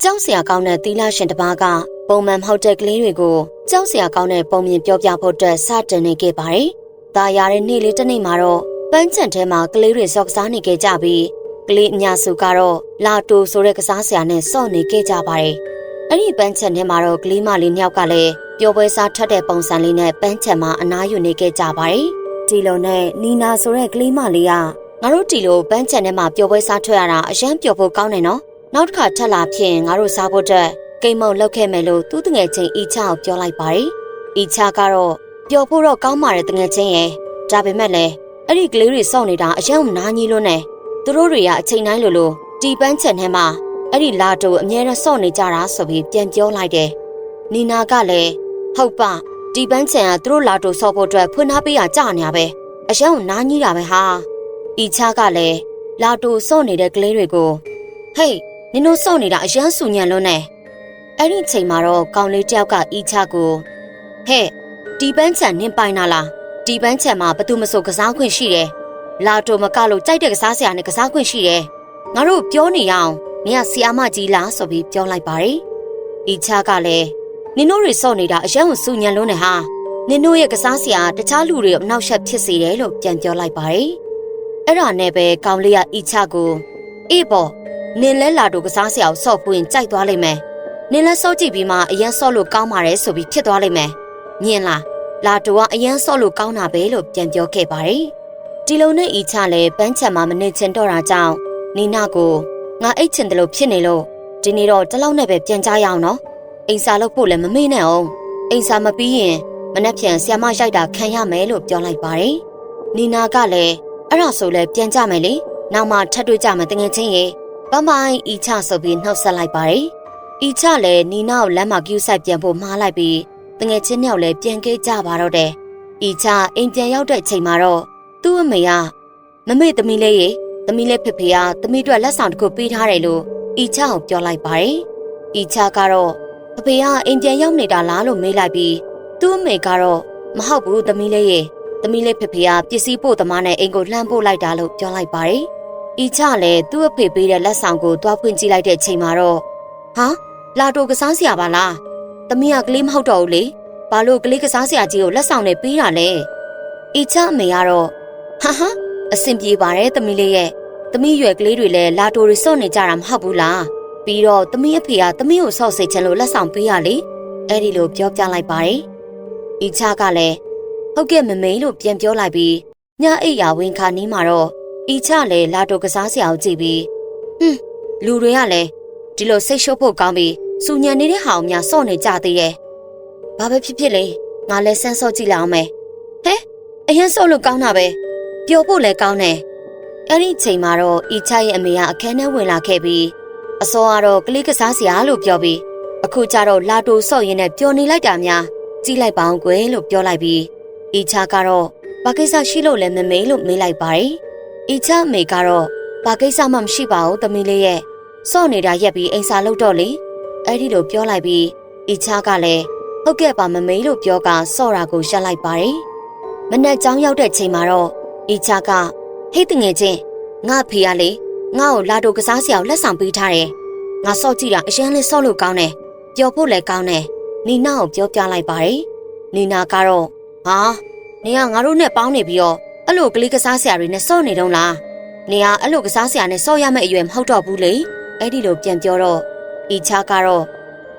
ကြောက်စရာကောင်းတဲ့သီလရှင်တစ်ပါးကပုံမှန်မဟုတ်တဲ့ကလေးတွေကိုကြောက်စရာကောင်းတဲ့ပုံမြင်ပြောပြဖို့အတွက်စတင်နေခဲ့ပါတယ်။ဒါရတဲ့နေ့လေးတစ်နေ့မှာတော့ပန်းချံထဲမှာကလေးတွေစော့ကစားနေခဲ့ကြပြီးကလေးအများစုကတော့လာတိုဆိုတဲ့ကစားစရာနဲ့စော့နေခဲ့ကြပါတယ်။အဲ့ဒီပန်းချံထဲမှာတော့ကလေးမလေးနှစ်ယောက်ကလည်းပျော်ပွဲစားထက်တဲ့ပုံစံလေးနဲ့ပန်းချံမှာအနားယူနေခဲ့ကြပါတယ်။ဒီလိုနဲ့နီနာဆိုတဲ့ကလေးမလေးကငါတို့ဒီလိုပန်းချံထဲမှာပျော်ပွဲစားထွက်ရတာအရန်ပျော်ဖို့ကောင်းတယ်နော်။နောက်တစ်ခါထက်လာဖြင့်ငါတို့စားဖို့အတွက်ကိမ်မုံလောက်ခဲ့မယ်လို့သူ့တငယ်ချင်းအီချာကိုပြောလိုက်ပါတယ်။အီချာကတော့ပျော်ဖို့တော့ကောင်းပါတယ်တငယ်ချင်းရဲ့။ဒါပေမဲ့လည်းအဲ့ဒီကလေးတွေစောင့်နေတာအယံမနာကြီးလို့နဲ့သူတို့တွေကအချိန်တိုင်းလိုဒီပန်းချံထဲမှာအဲ့ဒီလာတိုအမြဲတမ်းစောင့်နေကြတာဆိုပြီးပြန်ပြောလိုက်တယ်။နီနာကလည်းဟုတ်ပါဒီပန်းချံကသူတို့လာတိုစော့ဖို့အတွက်ဖွင့်ထားပေးရကြနေရပဲ။အယံမနာကြီးတာပဲဟာ။အီချာကလည်းလာတိုစော့နေတဲ့ကလေးတွေကိုဟေးနင်တို့စော့နေတာအယံဆူညံလို့နဲ့အဲ့ဒီချိန်မှာတော့ကောင်လေးတယောက်ကအီချာကိုဟဲ့ဒီပန်းချံနင်းပိုင်လာလားဒီပန်းချံမှာဘသူမဆိုကစားခွင့်ရှိတယ်လာတိုမကလို့ကြိုက်တဲ့ကစားဆရာနဲ့ကစားခွင့်ရှိတယ်ငါတို့ပြောနေရအောင်နင်ကဆီယာမကြီးလားဆိုပြီးပြောလိုက်ပါတယ်အီချာကလည်းနင်တို့တွေစော့နေတာအယံကိုစူညံလုံးနဲ့ဟာနင်တို့ရဲ့ကစားဆရာတခြားလူတွေအနောက်ရှက်ဖြစ်စေတယ်လို့ပြန်ပြောလိုက်ပါတယ်အဲ့ဒါနဲ့ပဲကောင်လေးကအီချာကိုအေးပေါ့နင်လဲလာတိုကစားဆရာကိုစော့ပွင့်ကြိုက်သွားလိမ့်မယ်နင်လည်းစော့ကြည့်ပြီးမှအရန်စော့လို့ကောင်းပါတယ်ဆိုပြီးဖြစ်သွားလိမ့်မယ်။မြင်လားလာတိုကအရန်စော့လို့ကောင်းတာပဲလို့ပြန်ပြောခဲ့ပါတယ်။ဒီလိုနဲ့အီချလည်းပန်းချံမှာမနေချင်တော့တာကြောင့်နီနာကိုငါအိတ်ချင်တယ်လို့ဖြစ်နေလို့ဒီနေ့တော့တလောက်နဲ့ပဲပြန်ကြရအောင်နော်။အိမ်စာလုပ်ဖို့လည်းမမေ့နဲ့အောင်။အိမ်စာမပြီးရင်မနှက်ဖြန်ဆီယမရိုက်တာခံရမယ်လို့ပြောလိုက်ပါတယ်။နီနာကလည်းအဲ့ဒါဆိုလဲပြန်ကြမယ်လေ။နောက်မှထပ်တွေ့ကြမယ်တကယ်ချင်းရေ။ပန်းပိုင်အီချဆိုပြီးနှုတ်ဆက်လိုက်ပါတယ်။အီချလည်းနီနာကိုလမ်းမှာကျူးဆိုင်ပြန်ဖို့မှားလိုက်ပြီးတငယ်ချင်းနှစ်ယောက်လည်းပြန်ခဲ့ကြပါတော့တယ်။အီချအိမ်ပြန်ရောက်တဲ့ချိန်မှာတော့သူ့အမေကမမေသမီးလေးရေသမီးလေးဖေဖေကသမီးတို့လက်ဆောင်တစ်ခုပေးထားတယ်လို့အီချကိုပြောလိုက်ပါတယ်။အီချကတော့ဖေဖေကအိမ်ပြန်ရောက်နေတာလားလို့မေးလိုက်ပြီးသူ့အမေကတော့မဟုတ်ဘူးသမီးလေးရေသမီးလေးဖေဖေကပစ္စည်းပို့သမားနဲ့အိမ်ကိုလှမ်းပို့လိုက်တာလို့ပြောလိုက်ပါတယ်။အီချလည်းသူ့အဖေပေးတဲ့လက်ဆောင်ကိုတွားဖွင့်ကြည့်လိုက်တဲ့ချိန်မှာတော့ဟာလာတိုကစားစရာပါလားသမီးကကလေးမဟုတ်တော့ဘူးလေဘာလို့ကလေးကစားစရာကြီးကိုလက်ဆောင်နဲ့ပေးတာလဲအီချအမေကတော့ဟာအဆင်ပြေပါတယ်သမီးလေးရဲ့သမီးရွယ်ကလေးတွေလည်းလာတိုတွေစော့နေကြတာမဟုတ်ဘူးလားပြီးတော့သမီးအဖေကသမီးကိုစော့စိတ်ချင်လို့လက်ဆောင်ပေးရလေအဲ့ဒီလိုပြောပြလိုက်ပါတယ်အီချကလည်းဟုတ်ကဲ့မမေလို့ပြန်ပြောလိုက်ပြီးညအိပ်ရာဝင်ခါနီးမှာတော့အီချလည်းလာတိုကစားစရာကိုကြည့်ပြီးလူတွေကလည်းဒီလိုစိတ်ရှုပ်ဖို့ကောင်းပြီးစူညံနေတဲ့ဟာအောင်များစော့နေကြသေးတယ်။ဘာပဲဖြစ်ဖြစ်လေငါလည်းစမ်းစော့ကြည့်လိုက်အောင်မယ်။ဟဲအရင်စော့လို့ကောင်းတာပဲ။ပျော်ဖို့လည်းကောင်းတယ်။အဲ့ဒီချိန်မှာတော့အီချရဲ့အမေကအခန်းထဲဝင်လာခဲ့ပြီးအစောကတော့ကလေးကစားစရာလို့ပြောပြီးအခုကျတော့လာတိုစော့ရင်းနဲ့ပျော်နေလိုက်တာများကြည့်လိုက်ပါအောင်ကွယ်လို့ပြောလိုက်ပြီးအီချကတော့ဘာကိစ္စရှိလို့လဲမမေလို့မေးလိုက်ပါတယ်။အီချအမေကတော့ဘာကိစ္စမှမရှိပါဘူးသမီးလေးရဲ့စော့နေတာရက်ပြီးအိမ်စာလုပ်တော့လေအဲ့ဒီလိုပြောလိုက်ပြီးအီချာကလည်းဟုတ်ကဲ့ပါမမေလို့ပြောကစော့တာကိုရပ်လိုက်ပါတယ်မနက်ကျောင်းရောက်တဲ့ချိန်မှာတော့အီချာကဟိတ်တငယ်ချင်းငါဖေရလေငါ့ကိုလာတိုကစားစရာကိုလက်ဆောင်ပေးထားတယ်ငါစော့ကြည့်တာအရင်လေးစော့လို့ကောင်းတယ်ပျော်ဖို့လည်းကောင်းတယ်နီနာကိုပြောပြလိုက်ပါတယ်နီနာကတော့ဟာနေကငါတို့နဲ့ပေါင်းနေပြီးတော့အဲ့လိုကလေးကစားစရာတွေနဲ့စော့နေတော့လားနေကအဲ့လိုကစားစရာနဲ့စော့ရမယ့်အရွယ်မဟုတ်တော့ဘူးလေအဲ့ဒီလိုပြန်ပြောတော့အီချာကတော့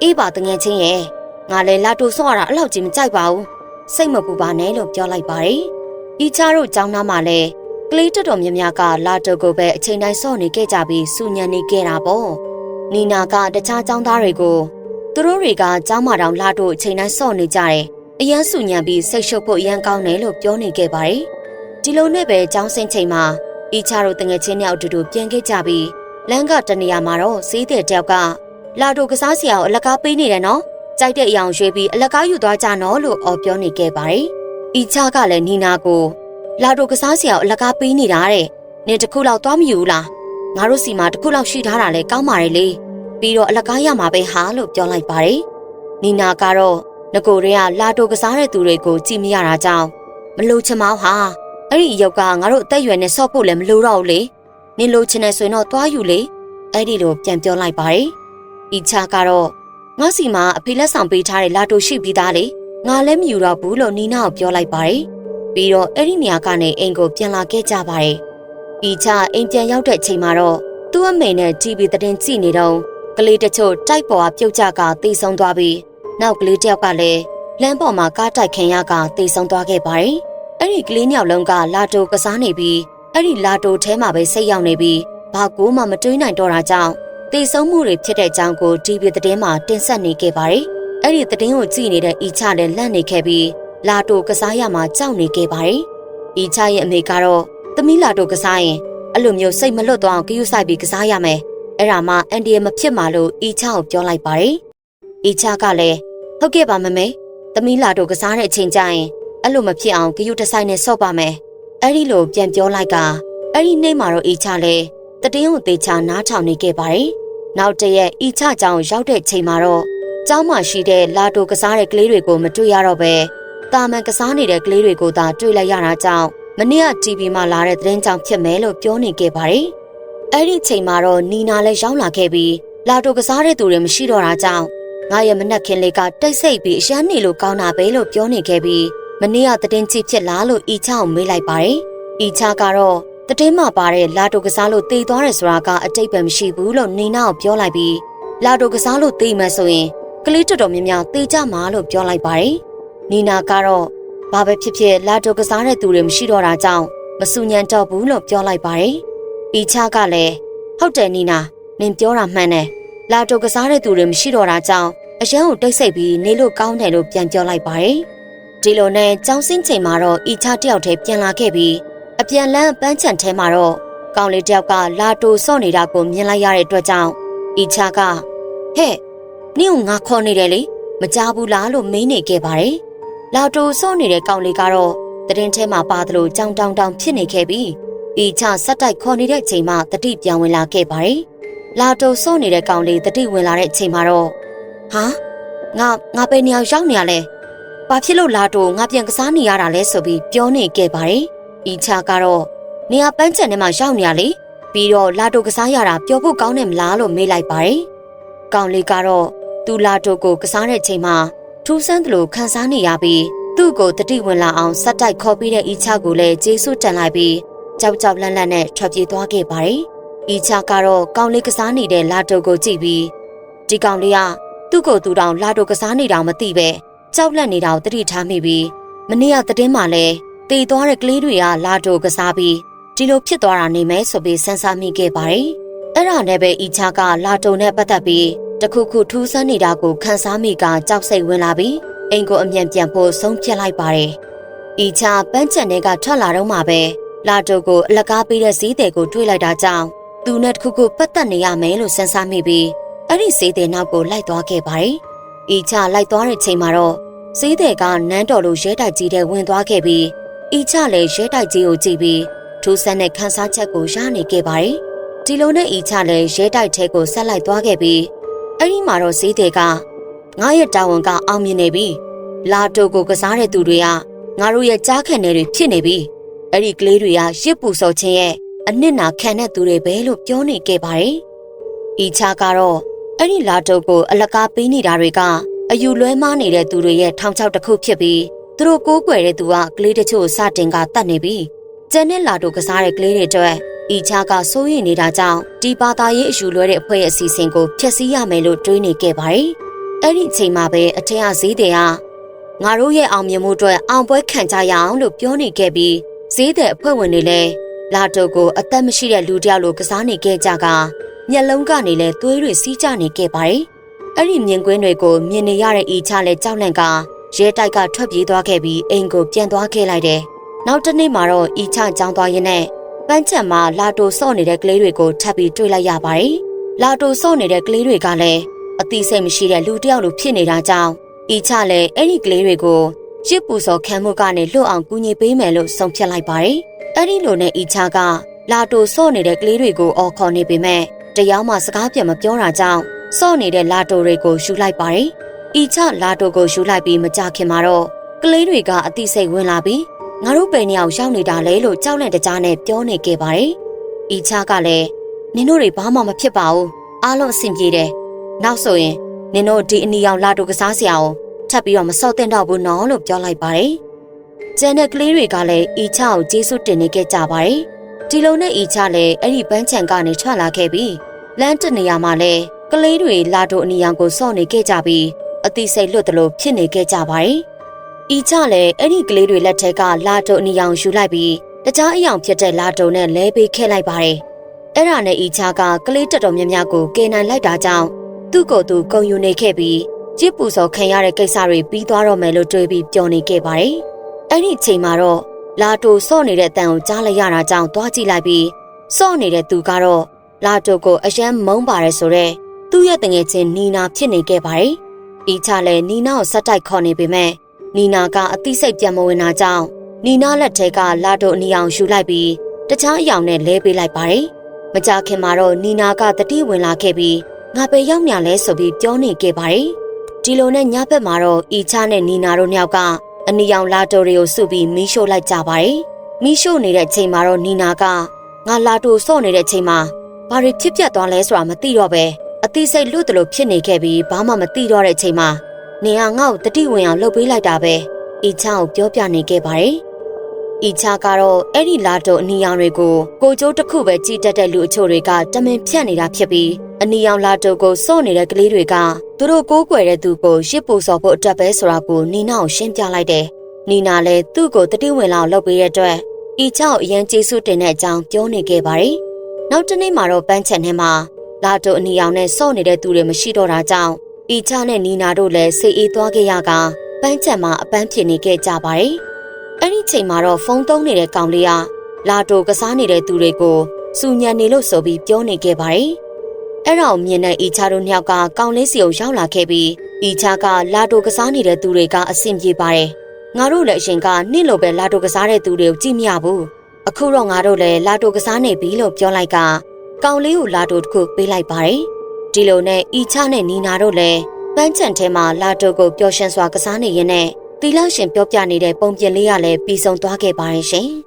အေးပါတငယ်ချင်းရဲ့ငါလည်းလာတိုစော့ရတာအဲ့လောက်ကြီးမကြိုက်ပါဘူးစိတ်မပူပါနဲ့လို့ပြောလိုက်ပါတယ်အီချာတို့ကျောင်းသားမှာလည်းကလေးတော်တော်များများကလာတိုကိုပဲအချိန်တိုင်းစော့နေခဲ့ကြပြီးစူညံနေခဲ့တာပေါ့နီနာကတခြားကျောင်းသားတွေကိုသူတို့တွေကကျောင်းမတောင်လာတိုအချိန်တိုင်းစော့နေကြတယ်အရန်စူညံပြီးစိတ်ရှုပ်ဖို့အရန်ကောင်းတယ်လို့ပြောနေခဲ့ပါတယ်ဒီလိုနဲ့ပဲကျောင်းဆင်းချိန်မှာအီချာတို့တငယ်ချင်းတွေအတူတူပြန်ခဲ့ကြပြီးလမ်းကတနေရာမှာတော့ဈေးတဲ့တယောက်ကလာတိုကစားစရာကိုအလကားပေးနေတယ်နော်ကြိုက်တဲ့အရာရွေးပြီးအလကားယူသွားကြနော်လို့အော်ပြောနေခဲ့ပါတယ်အီချာကလည်းနီနာကိုလာတိုကစားစရာကိုအလကားပေးနေတာတဲ့နင်တခုလောက်သွားမယူလားငါတို့စီမှာတခုလောက်ရှိထားတာလေကောင်းပါတယ်လေပြီးတော့အလကားရမှာပဲဟာလို့ပြောလိုက်ပါတယ်နီနာကတော့ငကိုတွေကလာတိုကစားတဲ့သူတွေကိုကြည့်မရတာကြောင့်မလို့ချင်မောင်းဟာအဲ့ဒီအယောက်ကငါတို့အသက်ရွယ်နဲ့ဆော့ဖို့လည်းမလိုတော့ဘူးလေနင်လိုချင်နေဆိုရင်တော့သွားယူလေအဲ့ဒီလိုပြန်ပြောလိုက်ပါတယ် ဤချကတော့ငါစီမှာအဖေလက်ဆောင်ပေးထားတဲ့လာတိုရှိပြီးသားလေငါလည်းမယူတော့ဘူးလို့နီနာကိုပြောလိုက်ပါတယ်ပြီးတော့အဲ့ဒီနေရာကနေအိမ်ကိုပြန်လာခဲ့ကြပါတယ်ဤချအိမ်ပြန်ရောက်တဲ့အချိန်မှာတော့သူ့အမေနဲ့ TV သတင်းကြည့်နေတော့ကလေးတချို့တိုက်ပေါ်ကပြုတ်ကျကသေဆုံးသွားပြီးနောက်ကလေးတစ်ယောက်ကလည်းလမ်းပေါ်မှာကားတိုက်ခင်ရကသေဆုံးသွားခဲ့ပါတယ်အဲ့ဒီကလေးနှစ်ယောက်လုံးကလာတိုကစားနေပြီးအဲ့ဒီလာတိုထဲမှာပဲစိတ်ရောက်နေပြီးဘာကိုမှမတွေးနိုင်တော့တာကြောင့်သေဆုံးမှုတွေဖြစ်တဲ့အကြောင်းကို TV သတင်းမှာတင်ဆက်နေခဲ့ပါတယ်။အဲ့ဒီသတင်းကိုကြည့်နေတဲ့အီချလည်းလန့်နေခဲ့ပြီးလာတိုကစားရမှာကြောက်နေခဲ့ပါတယ်။အီချရဲ့အမေကတော့သမီးလာတိုကစားရင်အဲ့လိုမျိုးစိတ်မလွတ်သွားအောင်ဂရုစိုက်ပြီးကစားရမယ်။အဲ့ဒါမှအန်ဒီရမဖြစ်မှာလို့အီချကိုပြောလိုက်ပါတယ်။အီချကလည်းဟုတ်ကဲ့ပါမမေ။သမီးလာတိုကစားတဲ့အချိန်ကျရင်အဲ့လိုမဖြစ်အောင်ဂရုတစိုက်နဲ့ဆော့ပါမယ်။အဲ့ဒီလိုပြန်ပြောလိုက်ကအဲ့ဒီနေ့မှာတော့အီချလည်းတတင်းကိုသေချာနားထောင်နေခဲ့ပါတယ်။နောက်တရက်အီချကျောင်းရောက်တဲ့ချိန်မှာတော့ကျောင်းမှာရှိတဲ့လာတိုကစားတဲ့ကလေးတွေကိုမတွေ့ရတော့ပဲတာမန်ကစားနေတဲ့ကလေးတွေကိုသာတွေ့လိုက်ရတာကြောင့်မနေ့က TV မှာလာတဲ့သတင်းကြောင့်ဖြစ်မယ်လို့ပြောနေခဲ့ပါတယ်။အဲ့ဒီချိန်မှာတော့နီနာလည်းရောက်လာခဲ့ပြီးလာတိုကစားတဲ့သူတွေမရှိတော့တာကြောင့်ငါရဲ့မနက်ခင်းလေးကတိတ်ဆိတ်ပြီးအရှမ်းနေလို့ကောင်းတာပဲလို့ပြောနေခဲ့ပြီးမနေ့ကသတင်းကြည့်ဖြစ်လားလို့အီချကိုမေးလိုက်ပါတယ်။အီချကတော့တတင်းမှာပါတဲ့လာတိုကစားလို့တေသွားတယ်ဆိုတာကအတိတ်ပဲမရှိဘူးလို့နီနာကိုပြောလိုက်ပြီးလာတိုကစားလို့တေမယ်ဆိုရင်ကလေးတော်တော်များများတေကြမှာလို့ပြောလိုက်ပါတယ်။နီနာကတော့ဘာပဲဖြစ်ဖြစ်လာတိုကစားတဲ့သူတွေမရှိတော့တာကြောင့်မစူညံတော့ဘူးလို့ပြောလိုက်ပါတယ်။အီချကလည်းဟုတ်တယ်နီနာနင်ပြောတာမှန်တယ်။လာတိုကစားတဲ့သူတွေမရှိတော့တာကြောင့်အရန်ကိုတိတ်ဆိတ်ပြီးနေလို့ကောင်းတယ်လို့ပြန်ပြောလိုက်ပါတယ်။ဒီလိုနဲ့ကျောင်းစင်းချိန်မှာတော့အီချတယောက်တည်းပြန်လာခဲ့ပြီးအပြန်လန်းပန်းချန်ထဲမှာတော့ကောင်လေးတယောက်ကလာတိုစော့နေတာကိုမြင်လိုက်ရတဲ့အတွက်ကြောင့်အီချကဟဲ့နင့်ကိုငါခေါ်နေတယ်လေမကြားဘူးလားလို့မေးနေခဲ့ပါတယ်လာတိုစော့နေတဲ့ကောင်လေးကတော့တရင်ထဲမှာပါတယ်လို့ကြောင်တောင်တောင်ဖြစ်နေခဲ့ပြီးအီချဆက်တိုက်ခေါ်နေတဲ့အချိန်မှာတတိပြန်ဝင်လာခဲ့ပါတယ်လာတိုစော့နေတဲ့ကောင်လေးတတိဝင်လာတဲ့အချိန်မှာတော့ဟာငါပဲနေအောင်ရောက်နေရလဲဘာဖြစ်လို့လာတိုငါပြန်ကစားနေရတာလဲဆိုပြီးပြောနေခဲ့ပါတယ်အီချကတော့နေရာပန်းချန်ထဲမှာရောက်နေရလေပြီးတော့လာတိုကစားရတာပျော်ဖို့ကောင်းတယ်မလားလို့မေးလိုက်ပါတယ်။ကောင်လေးကတော့သူလာတိုကိုကစားတဲ့ချိန်မှာထူးဆန်းတယ်လို့ခံစားနေရပြီးသူ့ကိုတတိဝင်လာအောင်ဆက်တိုက်ခေါ်ပြီးတဲ့အီချကိုလည်းကျေးဇူးတင်လိုက်ပြီးကြောက်ကြောက်လန့်လန့်နဲ့ထွက်ပြေးသွားခဲ့ပါတယ်။အီချကတော့ကောင်လေးကစားနေတဲ့လာတိုကိုကြည့်ပြီးဒီကောင်လေးကသူ့ကိုသူတောင်လာတိုကစားနေတာမသိပဲကြောက်လန့်နေတာကိုတတိထားမိပြီးမနေ့ကသတင်းမှလည်းတေသွားတဲ့ကလေးတွေကလာတိုကစားပြီးဒီလိုဖြစ်သွားတာနေမယ်ဆိုပြီးစမ်းစားမိခဲ့ပါတယ်။အဲ့ဒါနဲ့ပဲအီချကလာတိုနဲ့ပတ်သက်ပြီးတခုခုထူးဆန်းနေတာကိုခန်းစားမိကကြောက်စိတ်ဝင်လာပြီးအိမ်ကိုအမြန်ပြန်ဖို့ဆုံးဖြတ်လိုက်ပါတယ်။အီချပန်းချန်ထဲကထွက်လာတော့မှပဲလာတိုကိုအလကားပေးတဲ့ဈေးသည်ကိုတွေ့လိုက်တာကြောင့်သူနဲ့တခုခုပတ်သက်နေရမယ်လို့စမ်းစားမိပြီးအဲ့ဒီဈေးသည်နောက်ကိုလိုက်သွားခဲ့ပါတယ်။အီချလိုက်သွားတဲ့ချိန်မှာတော့ဈေးသည်ကနန်းတော်လိုရဲတိုက်ကြီးတဲ့ဝင်သွားခဲ့ပြီးအီချလည်းရဲတိုက်ကြီးကိုကြည့်ပြီးထူးဆန်းတဲ့ခန်းစားချက်ကိုရနေခဲ့ပါတယ်။ဒီလိုနဲ့အီချလည်းရဲတိုက်ထဲကိုဆက်လိုက်သွားခဲ့ပြီးအဲ့ဒီမှာတော့ဈေးတွေကငါရဲ့တာဝန်ကအောင်မြင်နေပြီ။လာတိုကိုကစားတဲ့သူတွေကငါတို့ရဲ့ကြားခံတွေဖြစ်နေပြီ။အဲ့ဒီကလေးတွေကရစ်ပူစော်ခြင်းရဲ့အနစ်နာခံတဲ့သူတွေပဲလို့ပြောနေခဲ့ပါတယ်။အီချကတော့အဲ့ဒီလာတိုကိုအလကားပေးနေတာတွေကအယူလွဲမားနေတဲ့သူတွေရဲ့ထောင်ချောက်တစ်ခုဖြစ်ပြီးသူတို့ကိုးကွယ်တဲ့သူကကလေးတချို့စတင်ကတတ်နေပြီကျန်တဲ့လာတိုကစားတဲ့ကလေးတွေအတွက်အီချကစိုးရိမ်နေတာကြောင့်ဒီဘာသာရေးအယူလွဲတဲ့အဖွဲ့ရဲ့အစီအစဉ်ကိုဖျက်ဆီးရမယ်လို့တွေးနေခဲ့ပါတယ်။အဲ့ဒီအချိန်မှာပဲအထက်အဈေးတွေကငါတို့ရဲ့အောင်မြင်မှုအတွက်အောင်ပွဲခံကြရအောင်လို့ပြောနေခဲ့ပြီးဈေးတဲ့အဖွဲ့ဝင်တွေလည်းလာတိုကိုအသက်မရှိတဲ့လူတယောက်လိုကစားနေခဲ့ကြကမျက်လုံးကနေလည်းသွေးတွေစီးကျနေခဲ့ပါတယ်။အဲ့ဒီမြင်ကွင်းတွေကိုမြင်နေရတဲ့အီချလည်းကြောက်လန့်ကရဲတိုက်ကထွက်ပြေးသွားခဲ့ပြီးအိမ်ကိုပြန်သွားခဲ့လိုက်တယ်။နောက်တစ်နေ့မှာတော့အီချကြောင်းသွားရင်းနဲ့ပန်းချံမှာလာတိုစော့နေတဲ့ကလေးတွေကိုထပ်ပြီးတွေ့လိုက်ရပါတယ်။လာတိုစော့နေတဲ့ကလေးတွေကလည်းအသိစိတ်မရှိတဲ့လူတစ်ယောက်လိုဖြစ်နေတာကြောင့်အီချလည်းအဲ့ဒီကလေးတွေကိုရစ်ပူစော်ခံမှုကနေလွတ်အောင်ကူညီပေးမယ်လို့ဆုံးဖြတ်လိုက်ပါတယ်။အဲ့ဒီလိုနဲ့အီချကလာတိုစော့နေတဲ့ကလေးတွေကိုအော်ခေါ်နေပေမဲ့တရားမှစကားပြန်မပြောတာကြောင့်စော့နေတဲ့လာတိုတွေကိုယူလိုက်ပါတယ်။အီချလာတိုကိုယူလိုက်ပြီးမကြခင်မှာတော့ကလေးတွေကအသိစိတ်ဝင်လာပြီးငါတို့ပဲနေအောင်ရောက်နေတာလေလို့ကြောက်လန့်တကြားနဲ့ပြောနေခဲ့ပါတယ်။အီချကလည်းနင်တို့တွေဘာမှမဖြစ်ပါဘူး။အားလုံးအဆင်ပြေတယ်။ နောက်ဆိုရင်နင်တို့ဒီအနီရောင်လာတိုကစားစရာကိုထပ်ပြီးတော့မစော့တင်တော့ဘူးနော်လို့ပြောလိုက်ပါတယ်။ကျန်တဲ့ကလေးတွေကလည်းအီချကိုကျေးဇူးတင်နေခဲ့ကြပါတယ်။ဒီလိုနဲ့အီချလည်းအဲ့ဒီပန်းချံကနေထွက်လာခဲ့ပြီးလမ်းတနေရာမှာလည်းကလေးတွေလာတိုအနီရောင်ကိုစော့နေခဲ့ကြပြီးအသိစိတ်လွတ်တယ်လို့ဖြစ်နေခဲ့ကြပါတယ်။အီချလည်းအဲ့ဒီကလေးတွေလက်ထက်ကလာတိုအနီရောင်ယူလိုက်ပြီးတခြားအယောင်ဖြစ်တဲ့လာတိုနဲ့လဲပေးခဲ့လိုက်ပါတယ်။အဲ့ဒါနဲ့အီချကကလေးတော်များများကိုကယ်နိုင်လိုက်တာကြောင့်သူ့ကိုယ်သူဂုဏ်ယူနေခဲ့ပြီးကြစ်ပူစော်ခံရတဲ့ကိစ္စတွေပြီးသွားတော့မယ်လို့တွေးပြီးပျော်နေခဲ့ပါတယ်။အဲ့ဒီအချိန်မှာတော့လာတိုစော့နေတဲ့အတန်ကိုကြားလိုက်ရတာကြောင့်သွားကြည့်လိုက်ပြီးစော့နေတဲ့သူကတော့လာတိုကိုအယမ်းမုန်းပါတယ်ဆိုတော့သူ့ရဲ့တငယ်ချင်းနီနာဖြစ်နေခဲ့ပါတယ်။အီချလည်းနီနာကိုဆက်တိုက်ခေါ်နေပေမဲ့နီနာကအသိစိတ်ပြန်မဝင်တာကြောင့်နီနာလက်ထဲကလာတိုအနီအောင်ယူလိုက်ပြီးတခြားအယောင်နဲ့လဲပေးလိုက်ပါတယ်။မကြခင်မှာတော့နီနာကတတိဝင်လာခဲ့ပြီးငါပဲရောက်ညာလဲဆိုပြီးပြောနေခဲ့ပါတယ်။ဒီလိုနဲ့ညဘက်မှာတော့အီချနဲ့နီနာတို့နှစ်ယောက်ကအနီရောင်လာတိုတွေကိုစုပြီးမီးရှို့လိုက်ကြပါတယ်။မီးရှို့နေတဲ့အချိန်မှာတော့နီနာကငါလာတိုစော့နေတဲ့အချိန်မှာဘာတွေဖြစ်ပျက်သွားလဲဆိုတာမသိတော့ပဲအသိစိတ်လွတ်တယ်လို့ဖြစ်နေခဲ့ပြီးဘာမှမသိတော့တဲ့အချိန်မှာနေကငါ့ကိုတတိဝင်အောင်လှုပ်ပေးလိုက်တာပဲ။အီချကိုပြောပြနေခဲ့ပါတယ်။အီချကတော့အဲ့ဒီလာတိုအနီရောင်တွေကိုကိုကျိုးတစ်ခုပဲကြည်တက်တဲ့လူအချို့တွေကတမင်ဖြတ်နေတာဖြစ်ပြီးအနီရောင်လာတိုကိုစော့နေတဲ့ကလေးတွေကသူတို့ကိုးကွယ်တဲ့သူကိုရှစ်ပူစော်ဖို့အတွက်ပဲဆိုတာကိုနီနာကိုရှင်းပြလိုက်တယ်။နီနာလည်းသူ့ကိုတတိဝင်လောက်လုပ်ပေးတဲ့အတွက်အီချကိုအရင်ကျေးဇူးတင်တဲ့အကြောင်းပြောနေခဲ့ပါတယ်။နောက်တစ်နေ့မှာတော့ပန်းချန်ထဲမှာလာတိုအနီရောင်နဲ့စော့နေတဲ့သူတွေမရှိတော့တာကြောင့်အီချနဲ့နီနာတို့လည်းစိတ်အေးသွားခဲ့ရကပန်းချန်မှာအပန်းဖြစ်နေခဲ့ကြပါတယ်။အဲ့ဒီချိန်မှာတော့ဖုန်းသုံးနေတဲ့ကောင်လေးကလာတိုကစားနေတဲ့သူတွေကိုစူညံနေလို့ဆိုပြီးပြောနေခဲ့ပါတယ်။အဲ့ဒါကိုမြင်တဲ့အီချတို့နှစ်ယောက်ကကောင်လေးစီကိုရောက်လာခဲ့ပြီးအီချကလာတိုကစားနေတဲ့သူတွေကအဆင်ပြေပါတယ်။ငါတို့လည်းအရင်ကနေ့လိုပဲလာတိုကစားတဲ့သူတွေကိုကြည့်မရဘူး။အခုတော့ငါတို့လည်းလာတိုကစားနေပြီလို့ပြောလိုက်ကကောင်လေးကိုလာတိုတစ်ခုပေးလိုက်ပါတယ်။ဒီလိုနဲ့အီချနဲ့နီနာတို့လည်းပန်းချန်ထဲမှာလာတိုကိုပျော်ရွှင်စွာကစားနေရင်းနဲ့သီလရှင်ပြောပြနေတဲ့ပုံပြင်လေးကလည်းပြီးဆုံးသွားခဲ့ပါတယ်ရှင်။